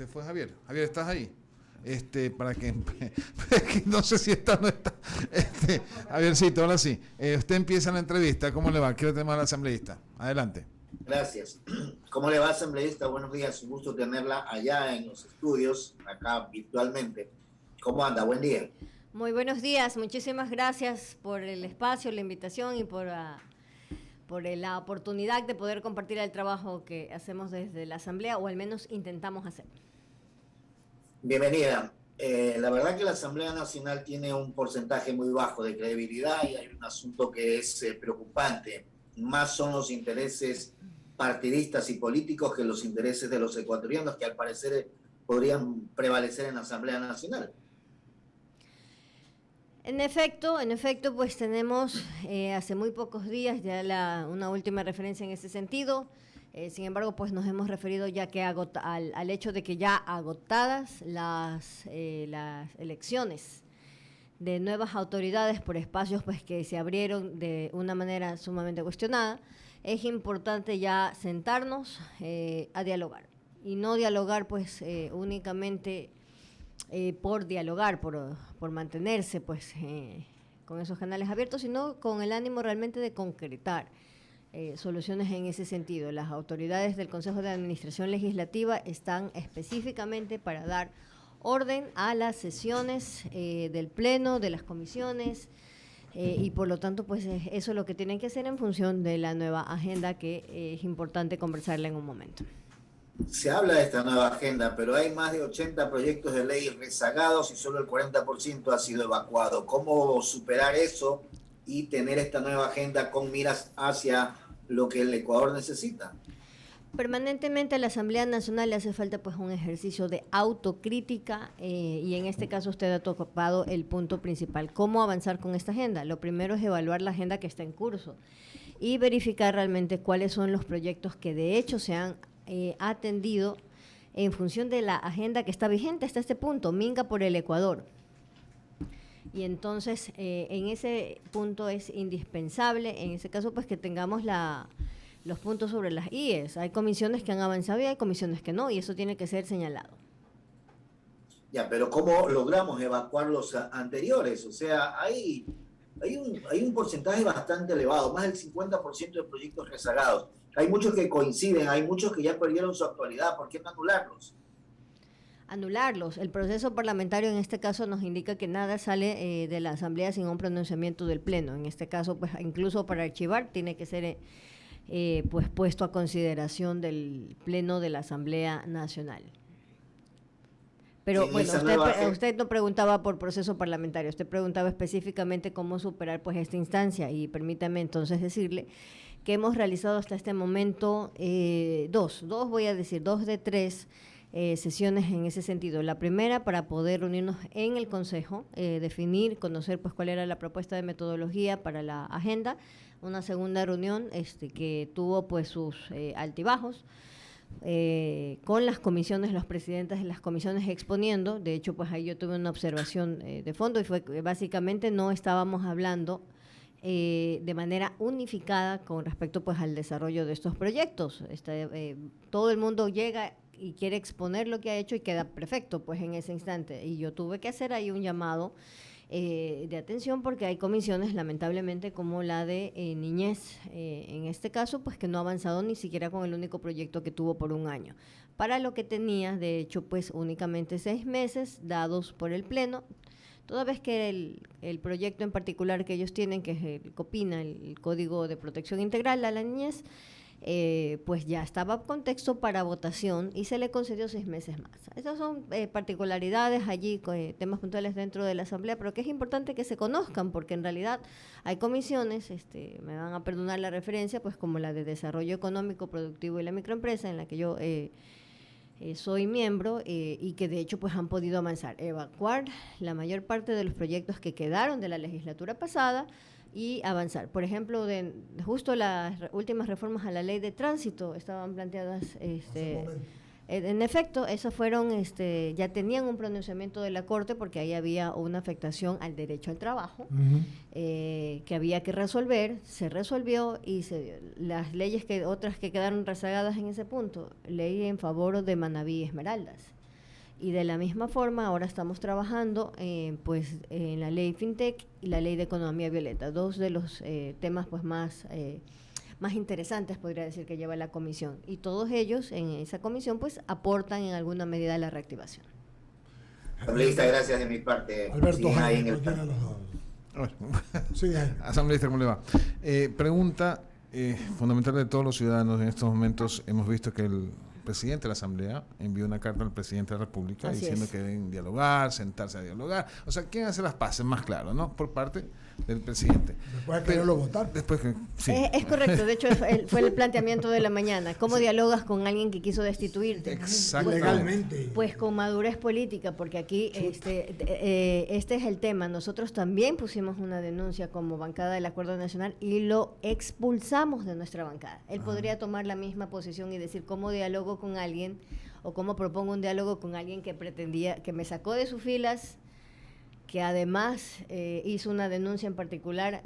se fue Javier. Javier, ¿estás ahí? Para que no sé si está o no está. Javiercito, ahora sí. Usted empieza la entrevista. ¿Cómo le va? ¿Qué tema al asambleísta? Adelante. Gracias. ¿Cómo le va, asambleísta? Buenos días. Un gusto tenerla allá en los estudios, acá virtualmente. ¿Cómo anda? Buen día. Muy buenos días. Muchísimas gracias por el espacio, la invitación y por la oportunidad de poder compartir el trabajo que hacemos desde la Asamblea, o al menos intentamos hacer. Bienvenida. La verdad que la Asamblea Nacional tiene un porcentaje muy bajo de credibilidad y hay un asunto que es preocupante. Más son los intereses partidistas y políticos que los intereses de los ecuatorianos, que al parecer podrían prevalecer en la Asamblea Nacional. En efecto, pues tenemos hace muy pocos días ya una última referencia en ese sentido. Sin embargo, pues nos hemos referido ya que al hecho de que ya agotadas las elecciones de nuevas autoridades por espacios pues que se abrieron de una manera sumamente cuestionada, es importante ya sentarnos a dialogar. Y no dialogar pues únicamente por dialogar, por mantenerse pues con esos canales abiertos, sino con el ánimo realmente de concretar soluciones en ese sentido. Las autoridades del Consejo de Administración Legislativa están específicamente para dar orden a las sesiones del Pleno, de las comisiones, y por lo tanto pues eso es lo que tienen que hacer en función de la nueva agenda que es importante conversarla en un momento. Se habla de esta nueva agenda, pero hay más de 80 proyectos de ley rezagados y solo el 40% ha sido evacuado. ¿Cómo superar eso y tener esta nueva agenda con miras hacia lo que el Ecuador necesita? Permanentemente a la Asamblea Nacional le hace falta pues un ejercicio de autocrítica y en este caso usted ha tocado el punto principal. ¿Cómo avanzar con esta agenda? Lo primero es evaluar la agenda que está en curso y verificar realmente cuáles son los proyectos que de hecho se han atendido en función de la agenda que está vigente hasta este punto, Minga por el Ecuador. Y entonces en ese punto es indispensable, en ese caso pues que tengamos los puntos sobre las IES. Hay comisiones que han avanzado y hay comisiones que no, y eso tiene que ser señalado. Ya, pero ¿cómo logramos evacuar los anteriores? O sea, hay un porcentaje bastante elevado, más del 50% de proyectos rezagados. Hay muchos que coinciden, hay muchos que ya perdieron su actualidad. ¿Por qué no anularlos? Anularlos. El proceso parlamentario en este caso nos indica que nada sale de la Asamblea sin un pronunciamiento del Pleno. En este caso, pues incluso para archivar tiene que ser pues puesto a consideración del Pleno de la Asamblea Nacional. Pero bueno, usted no preguntaba por proceso parlamentario, usted preguntaba específicamente cómo superar pues esta instancia, y permítame entonces decirle que hemos realizado hasta este momento dos de tres sesiones en ese sentido. La primera para poder reunirnos en el Consejo, definir, conocer pues cuál era la propuesta de metodología para la agenda. Una segunda reunión que tuvo pues sus altibajos, con las comisiones, los presidentes de las comisiones exponiendo. De hecho pues ahí yo tuve una observación de fondo, y fue que básicamente no estábamos hablando de manera unificada con respecto pues al desarrollo de estos proyectos. Todo el mundo llega y quiere exponer lo que ha hecho y queda perfecto pues en ese instante, y yo tuve que hacer ahí un llamado de atención, porque hay comisiones lamentablemente como la de niñez, en este caso pues que no ha avanzado ni siquiera con el único proyecto que tuvo por un año, para lo que tenía de hecho pues únicamente 6 meses dados por el Pleno, toda vez que el proyecto en particular que ellos tienen, que es el COPINA, el Código de Protección Integral a la Niñez, pues ya estaba con texto para votación y se le concedió 6 meses más. Esas son particularidades allí, temas puntuales dentro de la Asamblea, pero que es importante que se conozcan, porque en realidad hay comisiones, me van a perdonar la referencia, pues como la de Desarrollo Económico, Productivo y la Microempresa, en la que yo soy miembro, y que de hecho pues han podido avanzar, evacuar la mayor parte de los proyectos que quedaron de la legislatura pasada y avanzar. Por ejemplo, justo las últimas reformas a la ley de tránsito estaban planteadas, en efecto, esas fueron, ya tenían un pronunciamiento de la Corte, porque ahí había una afectación al derecho al trabajo, que había que resolver, se resolvió y las leyes otras que quedaron rezagadas en ese punto, ley en favor de Manabí y Esmeraldas. Y de la misma forma, ahora estamos trabajando pues en la ley FinTech y la ley de economía violeta, dos de los temas pues más interesantes, podría decir, que lleva la comisión. Y todos ellos en esa comisión pues aportan en alguna medida a la reactivación. Asambleísta, gracias de mi parte. Alberto Sí, ahí Jaime, en el cualquiera de los dos. Sí, Asambleísta, ¿cómo le va? Pregunta fundamental de todos los ciudadanos en estos momentos. Hemos visto que el presidente de la Asamblea envió una carta al presidente de la República Así diciendo es. que deben dialogar, sentarse a dialogar. O sea, ¿quién hace las paces? Más claro, ¿no? Por parte del presidente. después de quererlo votar. Después que, sí. Es correcto, de hecho fue el planteamiento de la mañana. ¿Cómo dialogas con alguien que quiso destituirte? Exactamente. Legalmente. Pues con madurez política, porque aquí este es el tema. Nosotros también pusimos una denuncia como bancada del Acuerdo Nacional y lo expulsamos de nuestra bancada. Él podría tomar la misma posición y decir cómo dialogo con alguien o cómo propongo un diálogo con alguien que pretendía, que me sacó de sus filas, que además hizo una denuncia en particular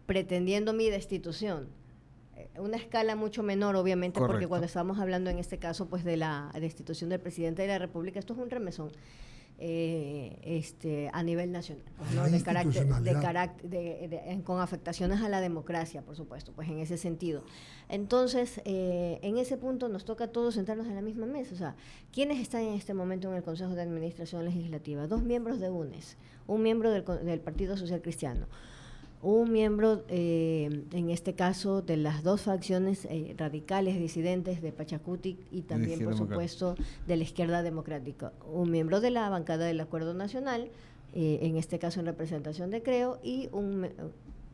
pretendiendo mi destitución. Una escala mucho menor, obviamente, porque Correcto. cuando estamos hablando en este caso pues de la destitución del presidente de la República, esto es un remesón a nivel nacional, pues, ¿no? Con afectaciones a la democracia, por supuesto, pues en ese sentido. Entonces, en ese punto nos toca a todos sentarnos en la misma mesa. O sea, ¿quiénes están en este momento en el Consejo de Administración Legislativa? 2 miembros de UNES, un miembro del Partido Social Cristiano, un miembro, en este caso, de las 2 facciones radicales disidentes de Pachacuti y también, por supuesto, de la izquierda democrática. Un miembro de la bancada del Acuerdo Nacional, en este caso en representación de Creo, y un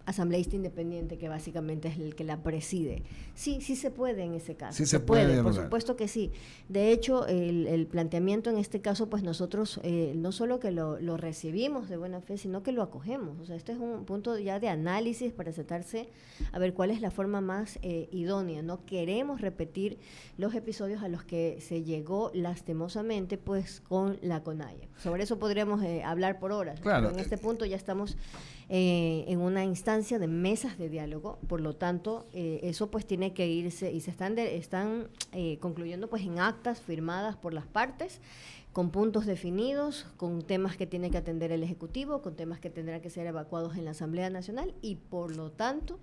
asambleísta independiente que básicamente es el que la preside. Sí se puede en ese caso. Sí se puede por dialogar. supuesto que sí. De hecho, el planteamiento en este caso, pues nosotros no solo que lo recibimos de buena fe, sino que lo acogemos. O sea, este es un punto ya de análisis para sentarse a ver cuál es la forma más idónea. No queremos repetir los episodios a los que se llegó lastimosamente pues con la CONAIE. Sobre eso podríamos hablar por horas. Claro. Pero en este punto ya estamos en una instancia de mesas de diálogo, por lo tanto eso pues tiene que irse y se están concluyendo pues en actas firmadas por las partes con puntos definidos, con temas que tiene que atender el Ejecutivo, con temas que tendrán que ser evacuados en la Asamblea Nacional y por lo tanto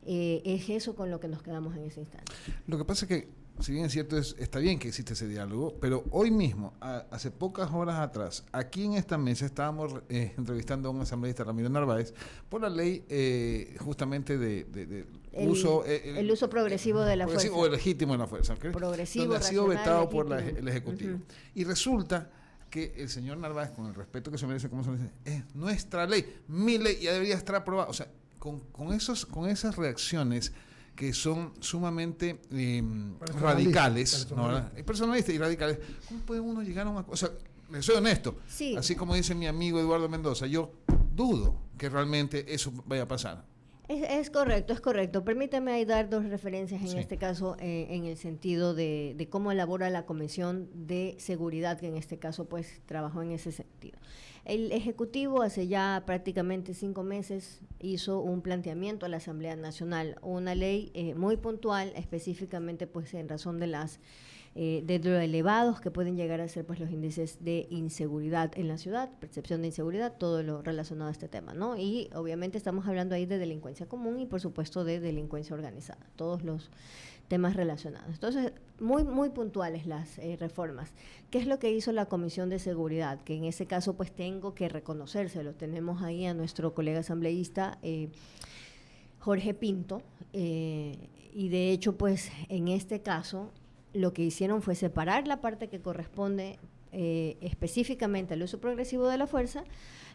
es eso con lo que nos quedamos en ese instante. Lo que pasa es que, si bien es cierto, está bien que existe ese diálogo, pero hoy mismo, hace pocas horas atrás, aquí en esta mesa estábamos entrevistando a un asambleísta, Ramiro Narváez, por la ley justamente de uso... el uso progresivo de la fuerza. O legítimo de la fuerza. ¿Okay? Progresivo, donde ha sido racional, vetado por legítimo. el Ejecutivo. Uh-huh. Y resulta que el señor Narváez, con el respeto que se merece, como se dice, es nuestra ley, mi ley, ya debería estar aprobada. O sea, con esas reacciones que son sumamente radicales, personalistas y radicales, ¿cómo puede uno llegar a una cosa? O sea, le soy honesto, sí. Así como dice mi amigo Eduardo Mendoza, yo dudo que realmente eso vaya a pasar. Es correcto. Permítame ahí dar 2 referencias en Sí. este caso, en el sentido de cómo elabora la Comisión de Seguridad, que en este caso pues trabajó en ese sentido. El Ejecutivo hace ya prácticamente 5 meses hizo un planteamiento a la Asamblea Nacional, una ley muy puntual, específicamente pues en razón de de lo elevados que pueden llegar a ser pues los índices de inseguridad en la ciudad, percepción de inseguridad, todo lo relacionado a este tema, ¿no? Y obviamente estamos hablando ahí de delincuencia común y por supuesto de delincuencia organizada, todos los temas relacionados. Entonces, muy puntuales las reformas. ¿Qué es lo que hizo la Comisión de Seguridad? Que en ese caso pues tengo que reconocérselo. Tenemos ahí a nuestro colega asambleísta Jorge Pinto y de hecho pues en este caso lo que hicieron fue separar la parte que corresponde específicamente al uso progresivo de la fuerza,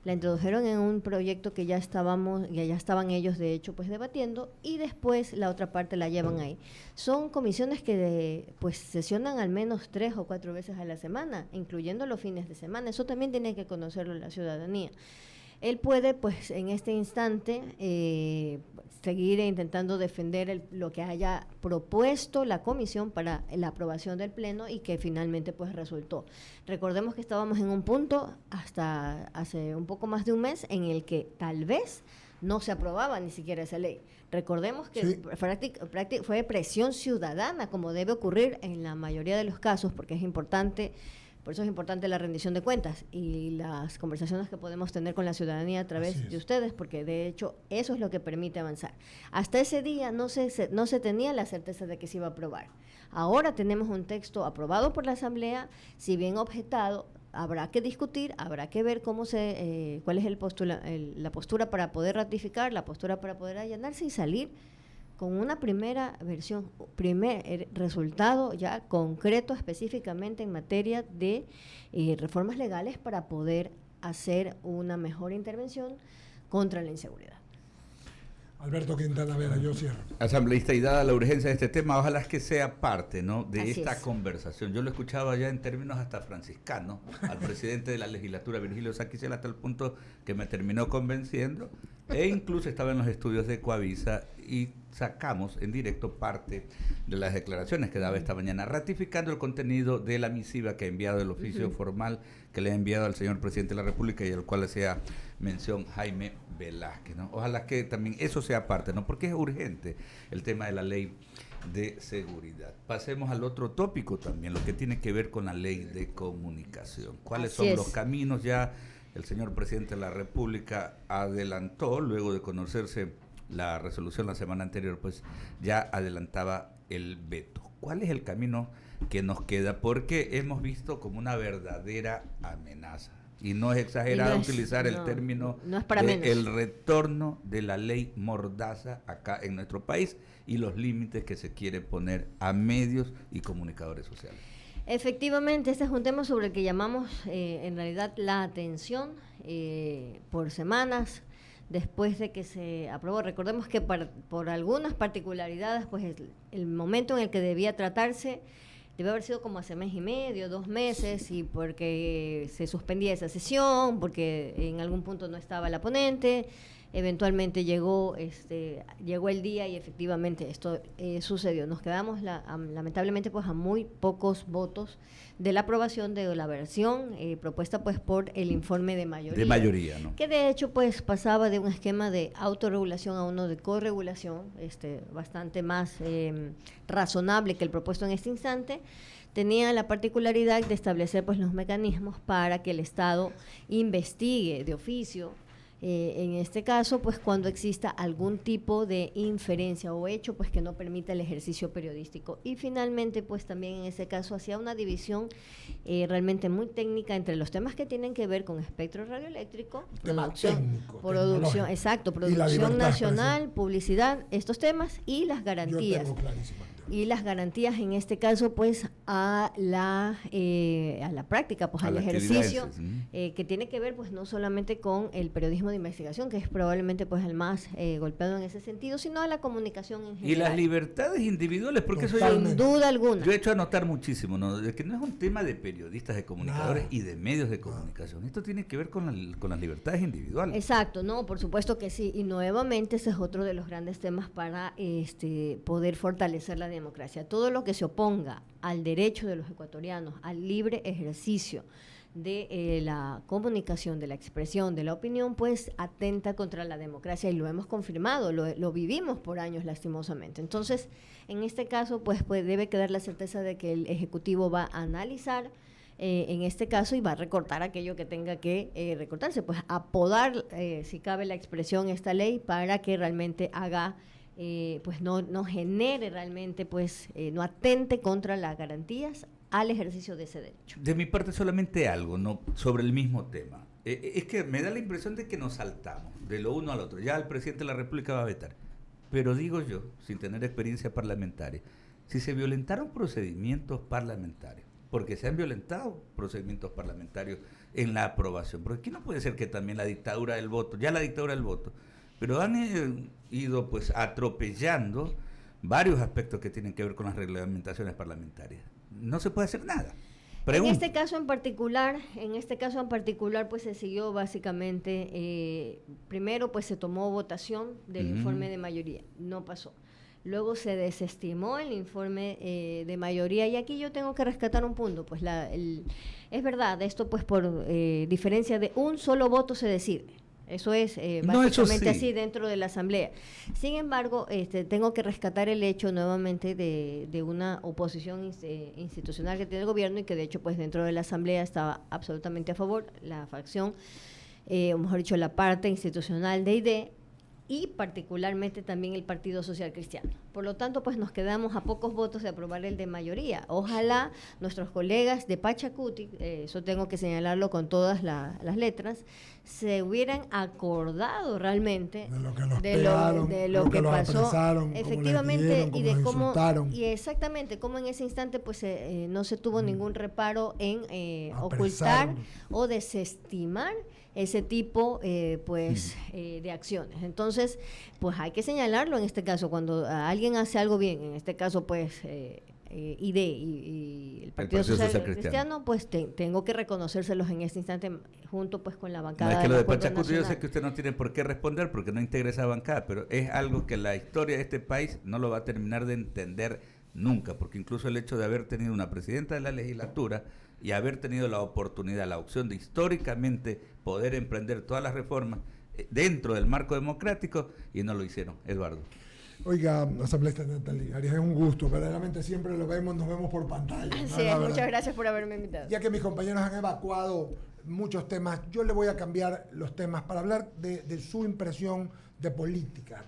la introdujeron en un proyecto que ya estaban ellos de hecho pues debatiendo y después la otra parte la llevan ahí. Son comisiones que pues sesionan al menos 3 o 4 veces a la semana, incluyendo los fines de semana. Eso también tiene que conocerlo la ciudadanía. Él puede, pues, en este instante seguir intentando defender lo que haya propuesto la comisión para la aprobación del Pleno y que finalmente, pues, resultó. Recordemos que estábamos en un punto hasta hace un poco más de un mes en el que tal vez no se aprobaba ni siquiera esa ley. Recordemos que sí, fue presión ciudadana, como debe ocurrir en la mayoría de los casos, porque es importante Por eso es importante la rendición de cuentas y las conversaciones que podemos tener con la ciudadanía a través de ustedes, porque de hecho eso es lo que permite avanzar. Hasta ese día no se tenía la certeza de que se iba a aprobar. Ahora tenemos un texto aprobado por la Asamblea, si bien objetado, habrá que discutir, habrá que ver cuál es la postura para poder ratificar, la postura para poder allanarse y salir con una primera versión, primer resultado ya concreto específicamente en materia de reformas legales para poder hacer una mejor intervención contra la inseguridad. Alberto Quintana Vera, yo cierro. Asambleísta, y dada la urgencia de este tema, ojalá que sea parte, ¿no?, de Así esta es. conversación. Yo lo escuchaba ya en términos hasta franciscanos al presidente de la legislatura, Virgilio Saquicel, hasta el punto que me terminó convenciendo, e incluso estaba en los estudios de Coavisa y sacamos en directo parte de las declaraciones que daba esta mañana, ratificando el contenido de la misiva que ha enviado el oficio formal que le ha enviado al señor presidente de la República y al cual hacía mención Jaime Velázquez, ¿no? Ojalá que también eso sea parte, ¿no? Porque es urgente el tema de la ley de seguridad. Pasemos al otro tópico también, lo que tiene que ver con la ley de comunicación. ¿Cuáles Así son es. los caminos? Ya el señor presidente de la República adelantó, luego de conocerse la resolución la semana anterior, pues ya adelantaba el veto. ¿Cuál es el camino que nos queda? Porque hemos visto como una verdadera amenaza. Y no es exagerado utilizar el término no es para de menos. el retorno de la ley Mordaza acá en nuestro país y los límites que se quiere poner a medios y comunicadores sociales. Efectivamente, este es un tema sobre el que llamamos en realidad la atención por semanas después de que se aprobó. Recordemos que por algunas particularidades, pues el momento en el que debía tratarse debe haber sido como hace mes y medio, 2 meses, y porque se suspendía esa sesión, porque en algún punto no estaba la ponente, eventualmente llegó el día y efectivamente esto sucedió. Nos quedamos lamentablemente pues a muy pocos votos de la aprobación de la versión propuesta pues por el informe de mayoría. De mayoría, ¿no? Que de hecho pues pasaba de un esquema de autorregulación a uno de corregulación, bastante más razonable que el propuesto en este instante. Tenía la particularidad de establecer pues los mecanismos para que el Estado investigue de oficio, en este caso pues cuando exista algún tipo de inferencia o hecho pues que no permita el ejercicio periodístico, y finalmente pues también en ese caso hacía una división realmente muy técnica entre los temas que tienen que ver con espectro radioeléctrico, producción, exacto, producción nacional, publicidad, estos temas y las garantías. Yo tengo clarísimo. Y las garantías en este caso pues a la práctica, pues al ejercicio que tiene que ver pues no solamente con el periodismo de investigación, que es probablemente pues el más golpeado en ese sentido, sino a la comunicación en general. Y las libertades individuales, porque eso sin duda alguna. Yo he hecho a notar muchísimo, ¿no?, de que no es un tema de periodistas, de comunicadores y de medios de comunicación. Esto tiene que ver con las libertades individuales. Exacto, no, por supuesto que sí. Y nuevamente ese es otro de los grandes temas para poder fortalecer la democracia. Todo lo que se oponga al derecho de los ecuatorianos al libre ejercicio de la comunicación, de la expresión, de la opinión, pues atenta contra la democracia, y lo hemos confirmado, lo vivimos por años lastimosamente. Entonces, en este caso, pues debe quedar la certeza de que el Ejecutivo va a analizar en este caso y va a recortar aquello que tenga que recortarse, pues apodar, si cabe la expresión, esta ley para que realmente haga pues no genere realmente, pues no atente contra las garantías al ejercicio de ese derecho. De mi parte solamente algo, ¿no?, sobre el mismo tema. Es que me da la impresión de que nos saltamos de lo uno al otro. Ya el presidente de la República va a vetar. Pero digo yo, sin tener experiencia parlamentaria, si se violentaron procedimientos parlamentarios, porque se han violentado procedimientos parlamentarios en la aprobación, porque aquí no puede ser que también la dictadura del voto, ya la dictadura del voto, pero han ido pues atropellando varios aspectos que tienen que ver con las reglamentaciones parlamentarias. No se puede hacer nada. Pregunto. En este caso en particular, pues se siguió básicamente, primero pues se tomó votación del informe de mayoría, no pasó. Luego se desestimó el informe de mayoría, y aquí yo tengo que rescatar un punto, pues es verdad, esto pues por diferencia de un solo voto se decide. Eso es No, eso básicamente sí. así dentro de la Asamblea. Sin embargo, tengo que rescatar el hecho nuevamente de una oposición institucional que tiene el gobierno y que de hecho pues dentro de la Asamblea estaba absolutamente a favor, la facción, o mejor dicho, la parte institucional de ID y particularmente también el Partido Social Cristiano. Por lo tanto, pues nos quedamos a pocos votos de aprobar el de mayoría. Ojalá nuestros colegas de Pachacuti, eso tengo que señalarlo con todas las letras, se hubieran acordado realmente De lo que los pegaron, de lo que los pasó, apresaron, cómo les efectivamente, dieron, y cómo de los cómo, insultaron. y exactamente cómo en ese instante pues no se tuvo ningún reparo en Apresaron. ocultar o desestimar ese tipo de acciones. Entonces, pues hay que señalarlo en este caso, cuando alguien hace algo bien, en este caso pues ID y el Partido Social Cristiano, pues tengo que reconocérselos en este instante junto pues con la bancada. No, es que lo de Acuerdo Pachacuti yo sé Nacional. que usted no tiene por qué responder porque no integra esa bancada, pero es algo que la historia de este país no lo va a terminar de entender nunca, porque incluso el hecho de haber tenido una presidenta de la legislatura y haber tenido la oportunidad, la opción de históricamente poder emprender todas las reformas dentro del marco democrático, y no lo hicieron, Eduardo. Oiga, asambleísta Natalia Arias, es un gusto, verdaderamente siempre nos vemos por pantalla. Así es, muchas gracias por haberme invitado. Ya que mis compañeros han evacuado muchos temas, yo le voy a cambiar los temas para hablar de su impresión de política,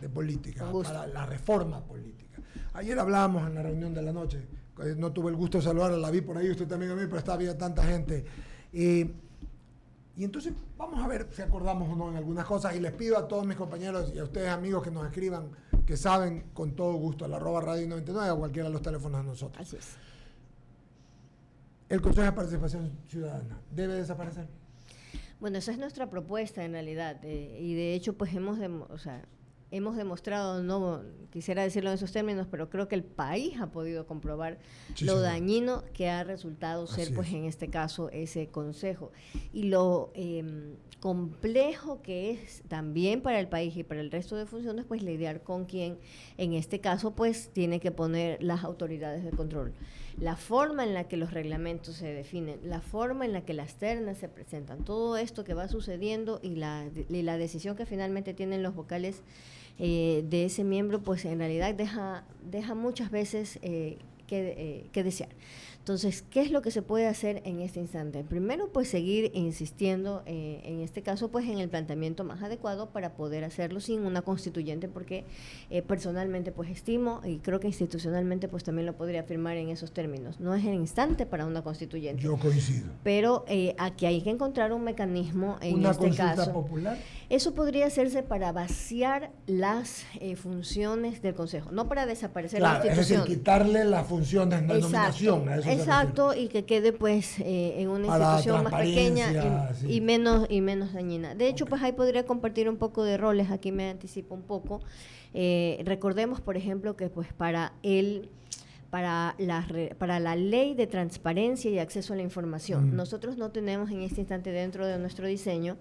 para la reforma política. Ayer hablábamos en la reunión de la noche, no tuve el gusto de saludar, la vi por ahí, usted también a mí, pero había tanta gente. Y entonces vamos a ver si acordamos o no en algunas cosas, y les pido a todos mis compañeros y a ustedes amigos que nos escriban, que saben, con todo gusto, al @radio99 o cualquiera de los teléfonos de nosotros. Así es. ¿El Consejo de Participación Ciudadana debe desaparecer? Bueno, esa es nuestra propuesta en realidad, y de hecho pues hemos demostrado, no quisiera decirlo en esos términos, pero creo que el país ha podido comprobar lo dañino que ha resultado ser, pues en este caso, ese consejo. Y lo complejo que es también para el país y para el resto de funciones, pues lidiar con quien, en este caso, pues tiene que poner las autoridades de control. La forma en la que los reglamentos se definen, la forma en la que las ternas se presentan, todo esto que va sucediendo y la decisión que finalmente tienen los vocales de ese miembro, pues en realidad deja muchas veces que desear. Entonces, ¿qué es lo que se puede hacer en este instante? Primero, pues seguir insistiendo, en este caso, pues en el planteamiento más adecuado para poder hacerlo sin una constituyente, porque personalmente pues estimo y creo que institucionalmente pues también lo podría afirmar en esos términos. No es el instante para una constituyente. Yo coincido. Pero aquí hay que encontrar un mecanismo en ¿Una este consulta caso. popular? Eso podría hacerse para vaciar las funciones del Consejo, no para desaparecer la institución. Es decir, quitarle las funciones de nominación. A eso Exacto, y que quede pues en una para institución más pequeña sí. y menos dañina. De hecho, pues ahí podría compartir un poco de roles, aquí me anticipo un poco. Recordemos, por ejemplo, que pues para la ley de transparencia y acceso a la información, nosotros no tenemos en este instante dentro de nuestro diseño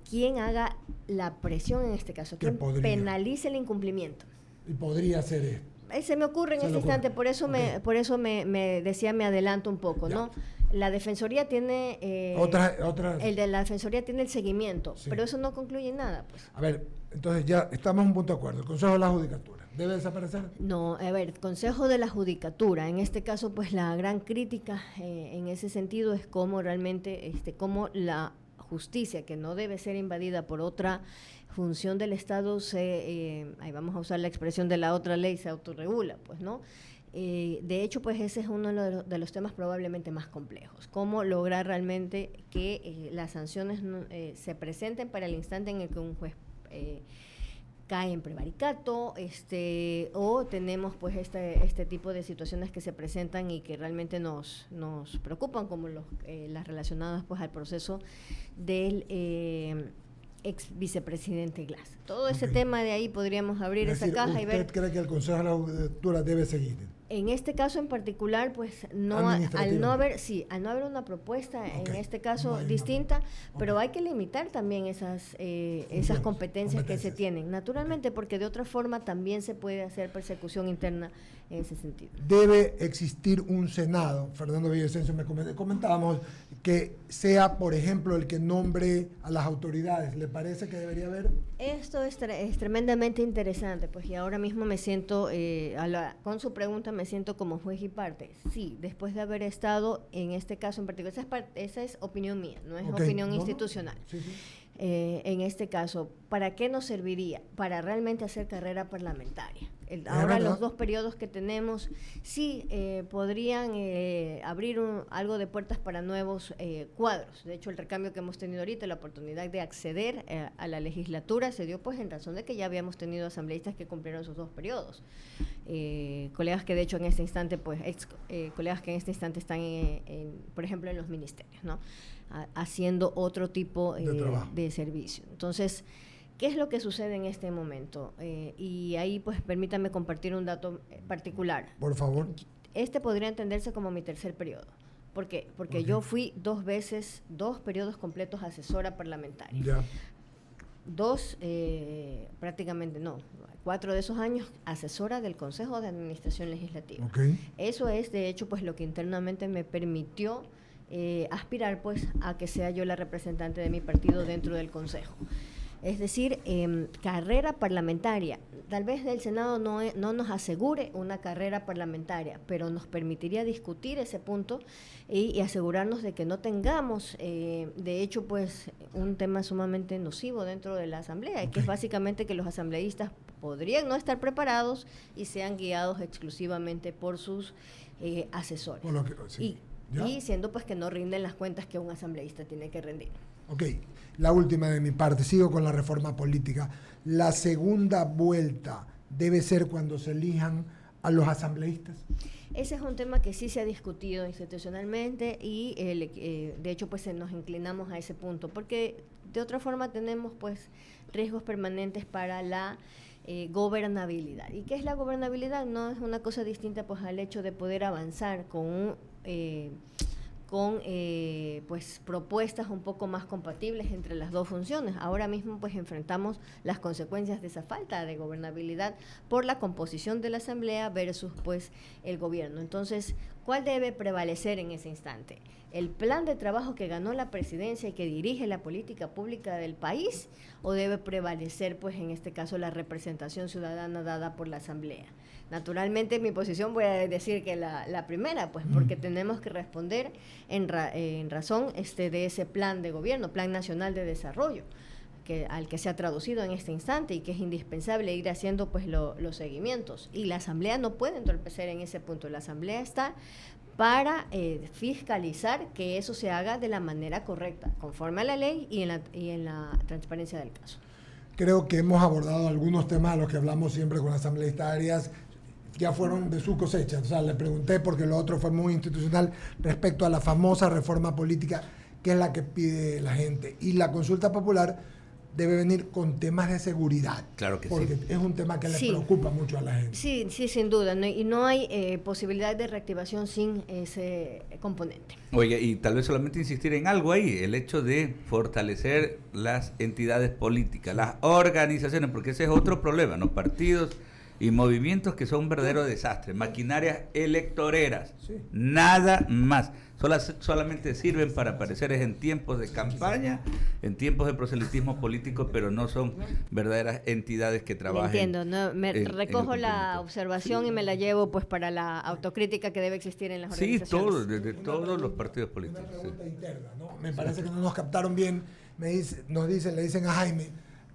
quien haga la presión en este caso, quien penalice el incumplimiento. Y podría ser esto. Se me ocurre en este instante, por eso me decía, me adelanto un poco, ¿no? La Defensoría tiene el de la Defensoría tiene el seguimiento, pero eso no concluye en nada, pues. A ver, entonces ya estamos en un punto de acuerdo. El Consejo de la Judicatura ¿debe desaparecer? No, a ver, Consejo de la Judicatura, en este caso, pues la gran crítica en ese sentido es cómo realmente, cómo la justicia, que no debe ser invadida por otra función del Estado, ahí vamos a usar la expresión de la otra ley, se autorregula, pues, ¿no? De hecho, pues ese es uno de los temas probablemente más complejos. Cómo lograr realmente que las sanciones se presenten para el instante en el que un juez cae en prevaricato, o tenemos pues este tipo de situaciones que se presentan y que realmente nos preocupan, como las relacionadas pues al proceso del ex vicepresidente Glass. Todo ese tema de ahí podríamos abrir esa caja y ver. ¿Usted cree que el Consejo de la Judicatura debe seguir? En este caso en particular, pues al no haber una propuesta en este caso distinta, pero hay que limitar también esas competencias que se tienen, naturalmente, porque de otra forma también se puede hacer persecución interna en ese sentido. Debe existir un Senado, Fernando Villavicencio, comentábamos, que sea, por ejemplo, el que nombre a las autoridades. ¿Le parece que debería haber? Esto es tremendamente interesante, pues, y ahora mismo me siento, con su pregunta, me siento como juez y parte. Sí, después de haber estado en este caso en particular, esa es opinión mía, no es opinión institucional. Sí. En este caso, ¿para qué nos serviría? Para realmente hacer carrera parlamentaria. Ahora los 2 periodos que tenemos sí podrían abrir algo de puertas para nuevos cuadros. De hecho, el recambio que hemos tenido ahorita, la oportunidad de acceder a la legislatura, se dio pues en razón de que ya habíamos tenido asambleístas que cumplieron sus 2 periodos. Colegas que de hecho en este instante, pues colegas que en este instante están, por ejemplo, en los ministerios, ¿no? Haciendo otro tipo de servicio. Entonces, ¿qué es lo que sucede en este momento? Y ahí, pues, permítanme compartir un dato particular. Por favor. Este podría entenderse como mi 3er periodo. ¿Por qué? Porque yo fui 2 periodos completos asesora parlamentaria. Ya. 4 de esos años asesora del Consejo de Administración Legislativa. Eso es, de hecho, pues, lo que internamente me permitió aspirar, pues, a que sea yo la representante de mi partido dentro del Consejo. Es decir, carrera parlamentaria. Tal vez el Senado no nos asegure una carrera parlamentaria, pero nos permitiría discutir ese punto y asegurarnos de que no tengamos, de hecho, pues, un tema sumamente nocivo dentro de la Asamblea, que es básicamente que los asambleístas podrían no estar preparados y sean guiados exclusivamente por sus asesores. Y siendo pues que no rinden las cuentas que un asambleísta tiene que rendir. Ok, la última de mi parte, sigo con la reforma política. La segunda vuelta debe ser cuando se elijan a los asambleístas. Ese es un tema que sí se ha discutido institucionalmente y de hecho pues nos inclinamos a ese punto, porque de otra forma tenemos pues riesgos permanentes para la gobernabilidad. ¿Y qué es la gobernabilidad? No es una cosa distinta pues al hecho de poder avanzar con pues propuestas un poco más compatibles entre las 2 funciones. Ahora mismo pues enfrentamos las consecuencias de esa falta de gobernabilidad por la composición de la Asamblea versus pues el gobierno. Entonces, ¿cuál debe prevalecer en ese instante? ¿El plan de trabajo que ganó la presidencia y que dirige la política pública del país, o debe prevalecer pues en este caso la representación ciudadana dada por la Asamblea? Naturalmente, en mi posición voy a decir que la primera, pues porque tenemos que responder en razón de ese plan de gobierno, Plan Nacional de Desarrollo, al que se ha traducido en este instante y que es indispensable ir haciendo pues los seguimientos. Y la Asamblea no puede entorpecer en ese punto. La Asamblea está para fiscalizar que eso se haga de la manera correcta, conforme a la ley y en la transparencia del caso. Creo que hemos abordado algunos temas a los que hablamos siempre con asambleístas Arias, ya fueron de su cosecha. O sea, le pregunté porque lo otro fue muy institucional respecto a la famosa reforma política, que es la que pide la gente. Y la consulta popular debe venir con temas de seguridad. Claro que porque sí. Es un tema que le preocupa mucho a la gente. Sí, sin duda. Y no hay posibilidad de reactivación sin ese componente. Oye, y tal vez solamente insistir en algo ahí, el hecho de fortalecer las entidades políticas, las organizaciones, porque ese es otro problema, ¿no? Partidos y movimientos que son un verdadero desastre, maquinarias electoreras, nada más. Solamente sirven para aparecer en tiempos de campaña, en tiempos de proselitismo político, pero no son verdaderas entidades que trabajen. Entiendo, recojo la observación y me la llevo pues para la autocrítica que debe existir en las organizaciones. Sí, desde todos los partidos políticos. Una pregunta interna, ¿no? Me parece que no nos captaron bien. Le dicen a Jaime,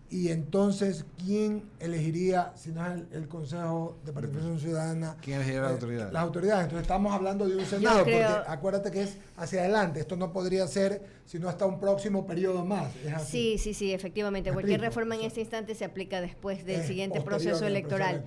y entonces, ¿quién elegiría, si no es el Consejo de Participación Ciudadana? ¿Quién elegiría las autoridades? Las autoridades. Entonces estamos hablando de un Senado, porque acuérdate que es hacia adelante. Esto no podría ser, sino hasta un próximo periodo más. ¿Es así? Sí, efectivamente. Cualquier reforma en este instante se aplica después del siguiente proceso electoral.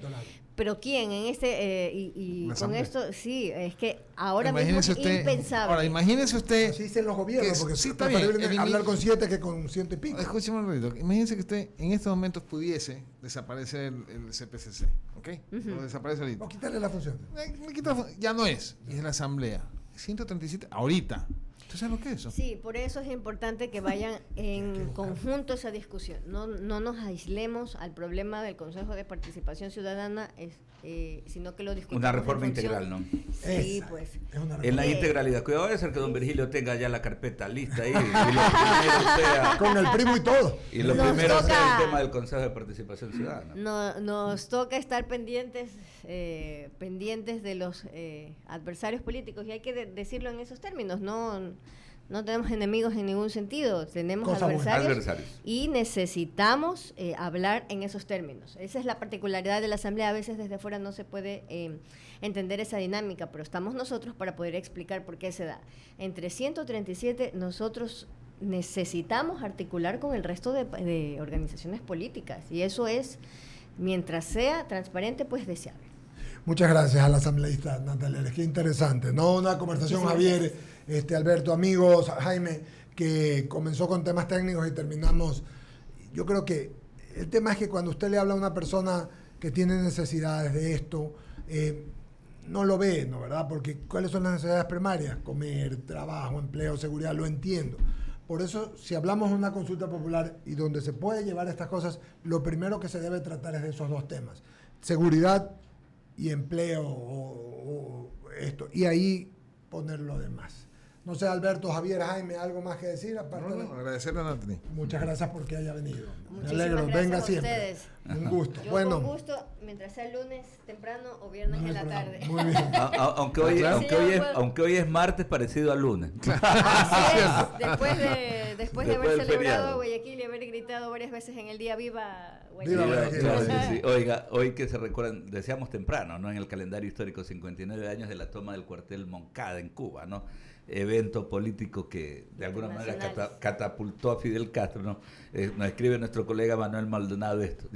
pero ¿quién en este y La con Asamblea. esto sí es que ahora mismo Imagínese es usted, impensable. ahora imagínese usted, Así dicen los gobiernos, que porque sí, es está bien, preferible el hablar imi- con 7 que con 100 y pico. escúcheme un ratito, imagínese que usted en estos momentos pudiese desaparecer el CPCC, ¿ok? Lo desaparece ahorita. O quitarle la función. Me quita la ya no es, y es la Asamblea. 137, ahorita. ¿Usted sabe lo que es eso? Sí, por eso es importante que vayan en conjunto esa discusión. No nos aislemos al problema del Consejo de Participación Ciudadana, sino que lo discutamos. Una reforma en función- integral, ¿no? Sí, Esa, pues. es una En la Sí. integralidad. Cuidado de ser que don Virgilio tenga ya la carpeta lista ahí. Y lo primero sea, Con el primo y todo. y lo Nos primero sea toca- el tema del Consejo de Participación Ciudadana. Nos toca estar pendientes de los adversarios políticos y hay que decirlo en esos términos. No tenemos enemigos en ningún sentido, tenemos Cosa buena. Adversarios. y necesitamos hablar en esos términos. Esa es la particularidad de la Asamblea. A veces desde fuera no se puede entender esa dinámica, pero estamos nosotros para poder explicar por qué se da. Entre 137 nosotros necesitamos articular con el resto de organizaciones políticas y eso es, mientras sea transparente, pues deseable. Muchas gracias a la asambleísta Natalia Ares, qué interesante, ¿no? Una conversación, Muchísimas Javier, Alberto, amigos, Jaime, que comenzó con temas técnicos y terminamos. Yo creo que el tema es que cuando usted le habla a una persona que tiene necesidades de esto, no lo ve, ¿no? ¿Verdad? Porque ¿cuáles son las necesidades primarias? Comer, trabajo, empleo, seguridad, lo entiendo. Por eso, si hablamos de una consulta popular y donde se puede llevar estas cosas, lo primero que se debe tratar es de esos dos temas. Seguridad y empleo o esto. Y ahí poner lo demás. No sé, Alberto, Javier, Jaime, ¿algo más que decir? Aparte No, no, agradecerle a Natalie. muchas gracias porque haya venido. Me Muchísimas alegro, gracias venga a siempre. ustedes. Un gusto. Yo Bueno, con gusto, mientras sea lunes temprano o viernes no hay en la problema. tarde. Muy bien. Aunque hoy, Claro. aunque hoy es martes parecido al lunes. Así es, después de Después haber del celebrado feriado. Guayaquil y haber gritado varias veces en el día viva Viva Guayaquil. Guayaquil. Claro que sí. Oiga, hoy que se recuerdan, decíamos temprano, ¿no? En el calendario histórico, 59 años de la toma del cuartel Moncada en Cuba, ¿no? Evento político que de alguna manera Internacionales. catapultó a Fidel Castro, ¿no? Nos escribe nuestro colega Manuel Maldonado esto.